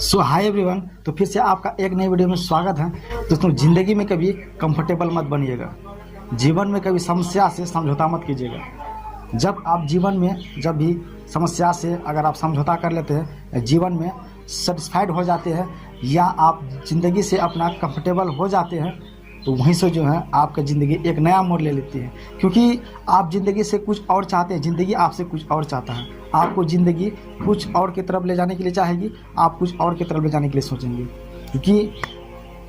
सो hi everyone, तो फिर से आपका एक नई वीडियो में स्वागत है। दोस्तों, ज़िंदगी में कभी कंफर्टेबल मत बनिएगा। जीवन में कभी समस्या से समझौता मत कीजिएगा। जब आप जीवन में जब भी समस्या से अगर आप समझौता कर लेते हैं, जीवन में सेटिस्फाइड हो जाते हैं या आप ज़िंदगी से अपना कंफर्टेबल हो जाते हैं, तो वहीं से जो है आपका ज़िंदगी एक नया मोड़ ले लेती है। क्योंकि आप ज़िंदगी से कुछ और चाहते हैं, ज़िंदगी आपसे कुछ और चाहता है। आपको ज़िंदगी कुछ और की तरफ ले जाने के लिए चाहेगी, आप कुछ और की तरफ ले जाने के लिए सोचेंगे। क्योंकि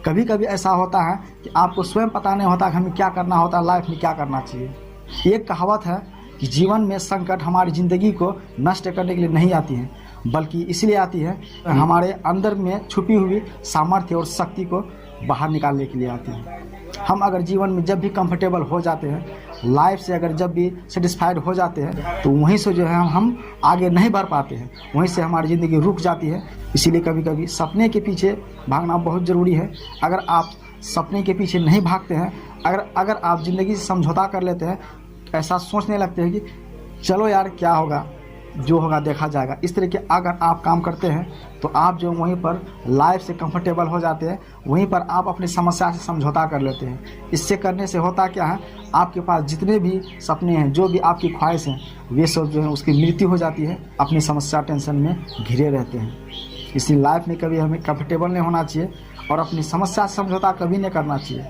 कभी कभी ऐसा होता है कि आपको स्वयं पता नहीं होता कि हमें क्या करना होता है, लाइफ में क्या करना चाहिए। एक कहावत है कि जीवन में संकट हमारी ज़िंदगी को नष्ट करने के लिए नहीं आती है, बल्कि इसलिए आती है हमारे अंदर में छुपी हुई सामर्थ्य और शक्ति को बाहर निकालने के लिए आती है। हम अगर जीवन में जब भी कंफर्टेबल हो जाते हैं, लाइफ से अगर जब भी सेटिस्फाइड हो जाते हैं, तो वहीं से जो है हम आगे नहीं बढ़ पाते हैं, वहीं से हमारी ज़िंदगी रुक जाती है। इसीलिए कभी कभी सपने के पीछे भागना बहुत ज़रूरी है। अगर आप सपने के पीछे नहीं भागते हैं, अगर आप ज़िंदगी से समझौता कर लेते हैं, ऐसा सोचने लगते हैं कि चलो यार क्या होगा, जो होगा देखा जाएगा, इस तरह के अगर आप काम करते हैं, तो आप जो वहीं पर लाइफ से कंफर्टेबल हो जाते हैं, वहीं पर आप अपनी समस्या से समझौता कर लेते हैं। इससे करने से होता क्या है, आपके पास जितने भी सपने हैं, जो भी आपकी ख्वाहिश हैं, वे सब जो है उसकी मृत्यु हो जाती है। अपनी समस्या टेंशन में घिरे रहते हैं। इसलिए लाइफ में कभी हमें कंफर्टेबल नहीं होना चाहिए और अपनी समस्या से समझौता कभी नहीं करना चाहिए।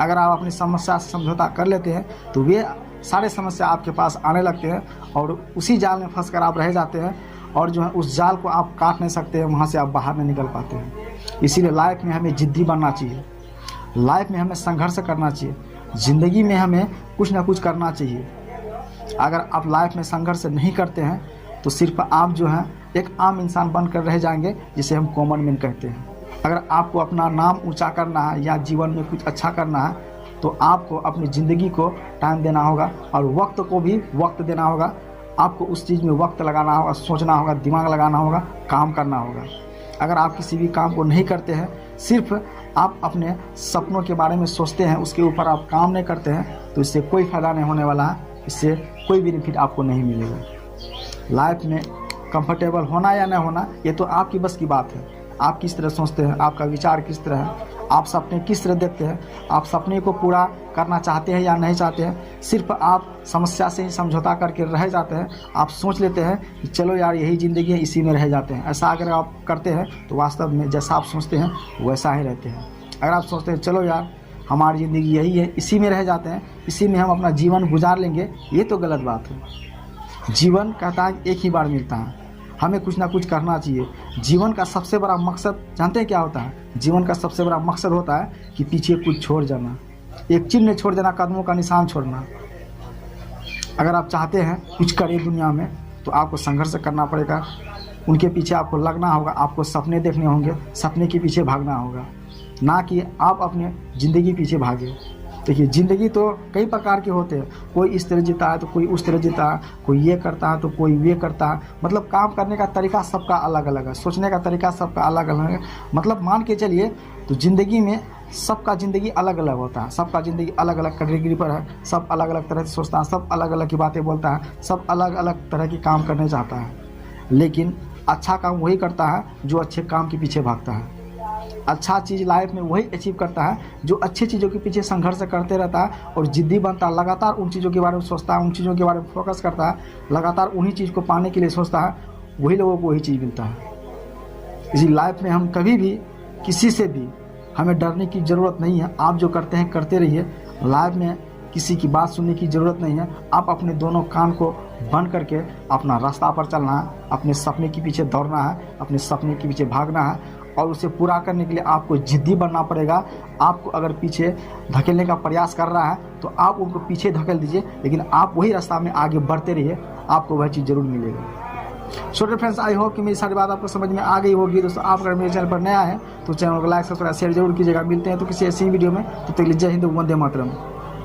अगर आप अपनी समस्या से समझौता कर लेते हैं, तो वे सारे समस्या आपके पास आने लगते हैं और उसी जाल में फंस कर आप रह जाते हैं, और जो है उस जाल को आप काट नहीं सकते हैं, वहाँ से आप बाहर नहीं निकल पाते हैं। इसीलिए लाइफ में हमें जिद्दी बनना चाहिए, लाइफ में हमें संघर्ष करना चाहिए, ज़िंदगी में हमें कुछ ना कुछ करना चाहिए। अगर आप लाइफ में संघर्ष नहीं करते हैं, तो सिर्फ आप जो है एक आम इंसान बनकर रह जाएंगे, जिसे हम कॉमन मैन कहते हैं। अगर आपको अपना नाम ऊँचा करना है या जीवन में कुछ अच्छा करना है, तो आपको अपनी ज़िंदगी को टाइम देना होगा और वक्त को भी वक्त देना होगा। आपको उस चीज़ में वक्त लगाना होगा, सोचना होगा, दिमाग लगाना होगा, काम करना होगा। अगर आप किसी भी काम को नहीं करते हैं, सिर्फ आप अपने सपनों के बारे में सोचते हैं, उसके ऊपर आप काम नहीं करते हैं, तो इससे कोई फ़ायदा नहीं होने वाला है, इससे कोई बेनिफिट आपको नहीं मिलेगा। लाइफ में कंफर्टेबल होना या नहीं होना, ये तो आपकी बस की बात है। आप किस तरह सोचते हैं, आपका विचार किस तरह है, आप सपने किस तरह देखते हैं, आप सपने को पूरा करना चाहते हैं या नहीं चाहते हैं। सिर्फ आप समस्या से ही समझौता करके रह जाते हैं। आप सोच लेते हैं कि चलो यार यही ज़िंदगी है, इसी में रह जाते हैं। ऐसा अगर आप करते हैं, तो वास्तव में जैसा आप सोचते हैं वैसा ही रहते हैं। अगर आप सोचते हैं चलो यार हमारी ज़िंदगी यही है, इसी में रह जाते हैं, इसी में हम अपना जीवन गुजार लेंगे, ये तो गलत बात है। जीवन कहता है एक ही बार मिलता है, हमें कुछ ना कुछ करना चाहिए। जीवन का सबसे बड़ा मकसद जानते हैं क्या होता है? जीवन का सबसे बड़ा मकसद होता है कि पीछे कुछ छोड़ जाना, एक चिन्ह छोड़ देना, कदमों का निशान छोड़ना। अगर आप चाहते हैं कुछ करें दुनिया में, तो आपको संघर्ष करना पड़ेगा, उनके पीछे आपको लगना होगा, आपको सपने देखने होंगे, सपने के पीछे भागना होगा, ना कि आप अपने ज़िंदगी पीछे भागे। देखिए, ज़िंदगी तो कई प्रकार के होते हैं। कोई इस तरह जीता है तो कोई उस तरह जीता है, कोई ये करता है तो कोई ये करता है। मतलब काम करने का तरीका सबका अलग अलग है, सोचने का तरीका सबका अलग अलग है। मतलब मान के चलिए, तो ज़िंदगी में सबका ज़िंदगी अलग अलग होता है, सबका ज़िंदगी अलग अलग कैटेगरी पर है, सब अलग अलग तरह से सोचता है, सब अलग अलग की बातें बोलता है, सब अलग अलग तरह की काम करने चाहता है। लेकिन अच्छा काम वही करता है जो अच्छे काम के पीछे भागता है। अच्छा चीज़ लाइफ में वही अचीव करता है जो अच्छी चीज़ों के पीछे संघर्ष करते रहता है और जिद्दी बनता है, लगातार उन चीज़ों के बारे में सोचता है, उन चीज़ों के बारे में फोकस करता है, लगातार उन्हीं चीज़ को पाने के लिए सोचता है। वही लोगों को वही चीज़ मिलता है। इसी लाइफ में हम कभी भी किसी से भी हमें डरने की ज़रूरत नहीं है। आप जो करते हैं करते रहिए। लाइफ में किसी की बात सुनने की ज़रूरत नहीं है। आप अपने दोनों कान को बंद करके अपना रास्ता पर चलना है, अपने सपने के पीछे दौड़ना है, अपने सपने के पीछे भागना है, और उसे पूरा करने के लिए आपको जिद्दी बनना पड़ेगा। आपको अगर पीछे धकेलने का प्रयास कर रहा है, तो आप उनको पीछे धकेल दीजिए, लेकिन आप वही रास्ता में आगे बढ़ते रहिए, आपको वह चीज़ जरूर मिलेगी। सो फ्रेंड्स, आई होप कि मेरी सारी बात आपको समझ में आ गई होगी। दोस्तों, आप अगर मेरे चैनल पर नया है तो चैनल को लाइक, सब्सक्राइब, शेयर जरूर कीजिएगा। मिलते हैं तो किसी ऐसी वीडियो में, तो जय हिंद, वंदे मातरम।